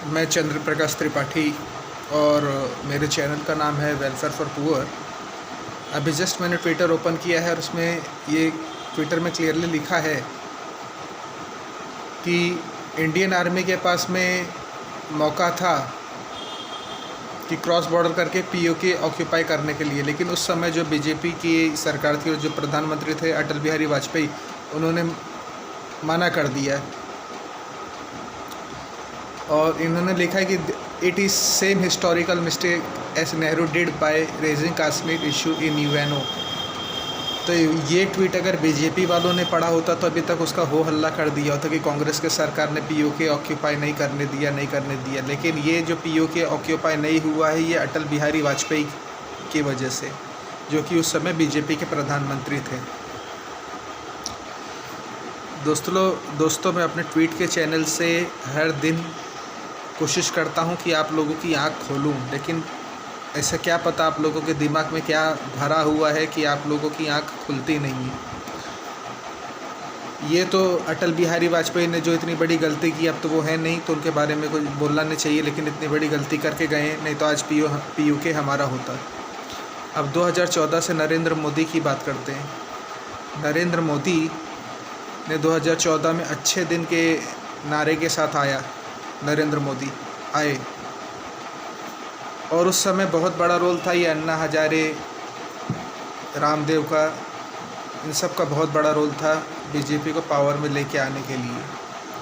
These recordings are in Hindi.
मैं चंद्र प्रकाश त्रिपाठी और मेरे चैनल का नाम है वेलफेयर फॉर पुअर। अभी जस्ट मैंने ट्विटर ओपन किया है और उसमें ये ट्विटर में क्लियरली लिखा है कि इंडियन आर्मी के पास में मौका था कि क्रॉस बॉर्डर करके पीओके ऑक्यूपाई करने के लिए, लेकिन उस समय जो बीजेपी की सरकार थी और जो प्रधानमंत्री थे अटल बिहारी वाजपेयी, उन्होंने मना कर दिया। और इन्होंने लिखा है कि it is same historical mistake S Nehru did by raising Kashmir issue in UNO. तो ये ट्वीट अगर बीजेपी वालों ने पढ़ा होता तो अभी तक उसका हो हल्ला कर दिया होता कि कांग्रेस के सरकार ने पीओके ऑक्यूपाई नहीं करने दिया। लेकिन ये जो पीओके ऑक्यूपाई नहीं हुआ है ये अटल बिहारी वाजपेयी की वजह से, जो कि उस समय बीजेपी के प्रधानमंत्री थे। दोस्तों मैं अपने ट्वीट के चैनल से हर दिन कोशिश करता हूं कि आप लोगों की आँख खोलूं, लेकिन ऐसा क्या पता आप लोगों के दिमाग में क्या भरा हुआ है कि आप लोगों की आँख खुलती नहीं है। ये तो अटल बिहारी वाजपेयी ने जो इतनी बड़ी गलती की, अब तो वो है नहीं तो उनके बारे में कुछ बोलना नहीं चाहिए, लेकिन इतनी बड़ी गलती करके गए, नहीं तो आज पीओके हमारा होता। अब 2014 से नरेंद्र मोदी की बात करते हैं। नरेंद्र मोदी ने 2014 में अच्छे दिन के नारे के साथ आया, नरेंद्र मोदी आए, और उस समय बहुत बड़ा रोल था ये अन्ना हजारे, रामदेव का, इन सब का बहुत बड़ा रोल था बीजेपी को पावर में लेके आने के लिए।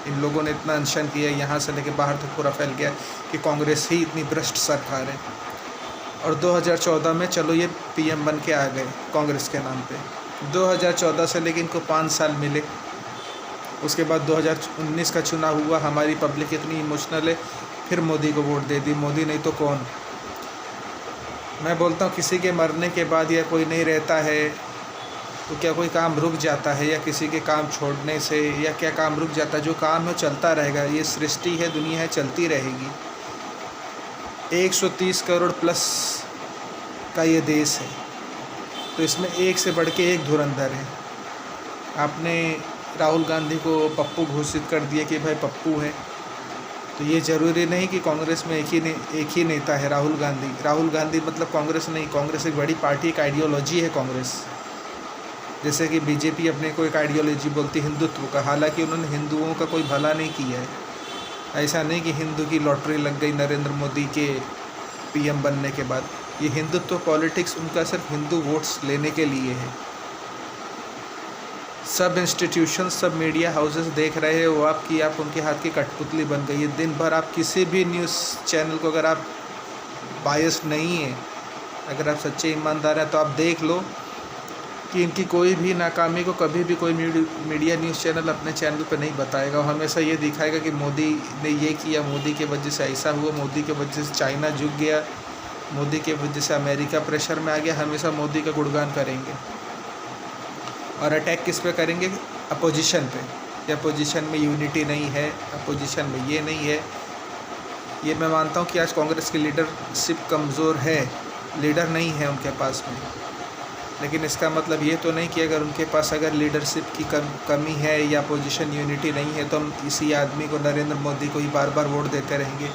इन लोगों ने इतना अनशन किया, यहाँ से लेके बाहर तक पूरा फैल गया कि कांग्रेस ही इतनी भ्रष्ट सरकार है। और 2014 में चलो ये पीएम बन के आ गए कांग्रेस के नाम पे। 2014 से लेकिन इनको 5 साल मिले। उसके बाद 2019 का चुनाव हुआ, हमारी पब्लिक इतनी इमोशनल है, फिर मोदी को वोट दे दी। मोदी नहीं तो कौन। मैं बोलता हूँ किसी के मरने के बाद या कोई नहीं रहता है तो क्या कोई काम रुक जाता है, या किसी के काम छोड़ने से या क्या काम रुक जाता है? जो काम है चलता रहेगा। ये सृष्टि है, दुनिया है, चलती रहेगी। 130 करोड़ प्लस का ये देश है, तो इसमें एक से बढ़ के एक धुरंधर है। आपने राहुल गांधी को पप्पू घोषित कर दिया कि भाई पप्पू है, तो ये ज़रूरी नहीं कि कांग्रेस में एक ही नेता है राहुल गांधी मतलब कांग्रेस नहीं। कांग्रेस एक बड़ी पार्टी, एक आइडियोलॉजी है कांग्रेस। जैसे कि बीजेपी अपने को एक आइडियोलॉजी बोलती है हिंदुत्व का, हालांकि उन्होंने हिंदुओं का कोई भला नहीं किया है। ऐसा नहीं कि हिंदू की लॉटरी लग गई नरेंद्र मोदी के पीएम बनने के बाद। ये हिंदुत्व पॉलिटिक्स उनका सिर्फ हिंदू वोट्स लेने के लिए है। सब इंस्टीट्यूशन, सब मीडिया हाउसेस देख रहे हो आप कि आप उनके हाथ की कठपुतली बन गई है। दिन भर आप किसी भी न्यूज़ चैनल को, अगर आप बायस्ड नहीं है, अगर आप सच्चे ईमानदार हैं, तो आप देख लो कि इनकी कोई भी नाकामी को कभी भी कोई मीडिया न्यूज़ चैनल अपने चैनल पर नहीं बताएगा। वो हमेशा ये दिखाएगा कि मोदी ने ये किया, मोदी के वजह से ऐसा हुआ, मोदी के वजह से चाइना झुक गया, मोदी के वजह से अमेरिका प्रेशर में आ गया। हमेशा मोदी का गुणगान करेंगे और अटैक किस पे करेंगे? अपोजिशन पे। या अपोजिशन में यूनिटी नहीं है, अपोजिशन में ये नहीं है। ये मैं मानता हूँ कि आज कांग्रेस की लीडरशिप कमज़ोर है, लीडर नहीं है उनके पास में। लेकिन इसका मतलब ये तो नहीं कि अगर उनके पास अगर लीडरशिप की कमी है या अपोजिशन यूनिटी नहीं है तो हम इसी आदमी को, नरेंद्र मोदी को ही बार बार वोट देते रहेंगे।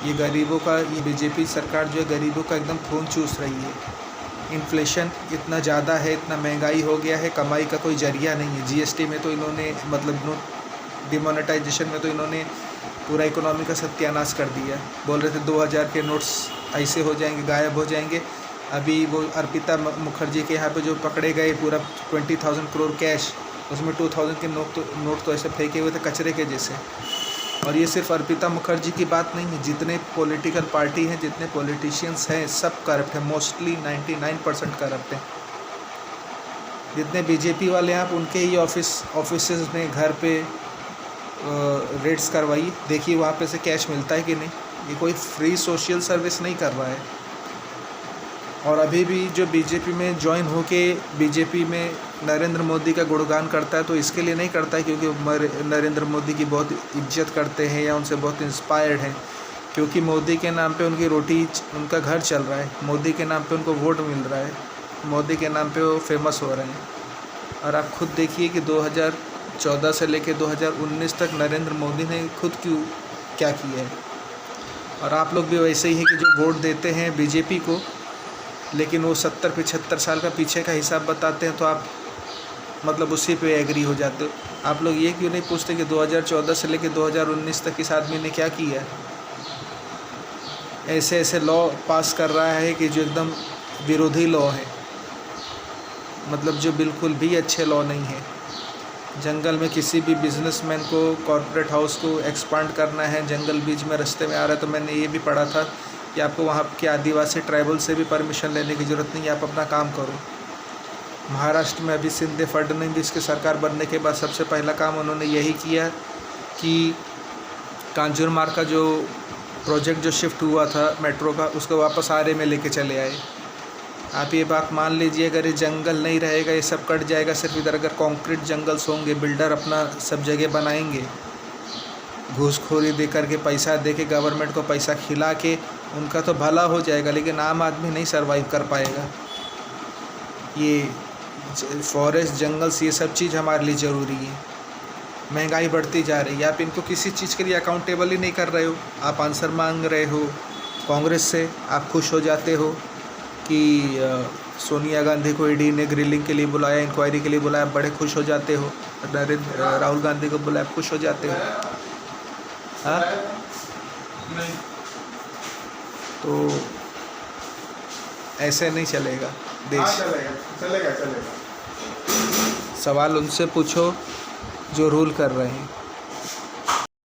ये गरीबों का, ये बीजेपी सरकार जो है गरीबों का एकदम खून चूस रही है। इन्फ्लेशन इतना ज़्यादा है, इतना महंगाई हो गया है, कमाई का कोई जरिया नहीं है। जीएसटी में तो इन्होंने, मतलब नोट डिमोनेटाइजेशन में तो इन्होंने पूरा इकोनॉमी का सत्यानाश कर दिया। बोल रहे थे 2000 के नोट्स ऐसे हो जाएंगे, गायब हो जाएंगे। अभी वो अर्पिता मुखर्जी के यहाँ पे जो पकड़े गए पूरा 20,000 करोड़ कैश, उसमें 2000 के नोट तो ऐसे फेंके हुए थे कचरे के जैसे। और ये सिर्फ अर्पिता मुखर्जी की बात नहीं है, जितने पॉलिटिकल पार्टी हैं, जितने पॉलिटिशियंस हैं, सब करप्ट हैं। मोस्टली 99% करप्ट हैं। जितने बीजेपी वाले हैं, आप उनके ही ऑफिस में घर पे रेड्स करवाइए, देखिए वहाँ पे से कैश मिलता है कि नहीं। ये कोई फ्री सोशल सर्विस नहीं कर रहा है। और अभी भी जो बीजेपी में ज्वाइन होके बीजेपी में नरेंद्र मोदी का गुणगान करता है, तो इसके लिए नहीं करता है क्योंकि नरेंद्र मोदी की बहुत इज्जत करते हैं या उनसे बहुत इंस्पायर्ड हैं, क्योंकि मोदी के नाम पे उनकी रोटी, उनका घर चल रहा है, मोदी के नाम पे उनको वोट मिल रहा है, मोदी के नाम पे वो फेमस हो रहे हैं। और आप खुद देखिए कि 2014 से लेकर 2019 तक नरेंद्र मोदी ने खुद क्या किया है। और आप लोग भी वैसे ही हैं कि जो वोट देते हैं बीजेपी को, लेकिन वो 70-75 साल का पीछे का हिसाब बताते हैं तो आप मतलब उसी पे एग्री हो जाते हो। आप लोग ये क्यों नहीं पूछते कि 2014 से लेकर 2019 तक इस आदमी ने क्या किया है? ऐसे ऐसे लॉ पास कर रहा है कि जो एकदम विरोधी लॉ है, मतलब जो बिल्कुल भी अच्छे लॉ नहीं है। जंगल में किसी भी बिजनेसमैन को, कॉरपोरेट हाउस को एक्सपांड करना है, जंगल बीच में रास्ते में आ रहा है, तो मैंने ये भी पढ़ा था कि आपको वहाँ के आदिवासी ट्राइबल से भी परमिशन लेने की ज़रूरत नहीं है, आप अपना काम करो। महाराष्ट्र में अभी शिंदे फडणवीस की सरकार बनने के बाद सबसे पहला काम उन्होंने यही किया कि कांजूरमार्ग का जो प्रोजेक्ट जो शिफ्ट हुआ था मेट्रो का, उसको वापस आरे में लेके चले आए। आप ये बात मान लीजिए, अगर ये जंगल नहीं रहेगा, ये सब कट जाएगा, सिर्फ इधर अगर कंक्रीट जंगल्स होंगे, बिल्डर अपना सब जगह बनाएंगे, घूसखोरी दे करके, पैसा दे के, गवर्नमेंट को पैसा खिला के, उनका तो भला हो जाएगा, लेकिन आम आदमी नहीं सर्वाइव कर पाएगा। ये फॉरेस्ट, जंगल्स, ये सब चीज़ हमारे लिए ज़रूरी है। महंगाई बढ़ती जा रही है, आप इनको किसी चीज़ के लिए अकाउंटेबल ही नहीं कर रहे हो। आप आंसर मांग रहे हो कांग्रेस से, आप खुश हो जाते हो कि सोनिया गांधी को ईडी ने ग्रिलिंग के लिए बुलाया, इंक्वायरी के लिए बुलाया, बड़े खुश हो जाते हो। राहुल गांधी को बुलाया, खुश हो जाते हो। हाँ, तो ऐसे नहीं चलेगा देश। चलेगा। सवाल उनसे पूछो जो रूल कर रहे हैं।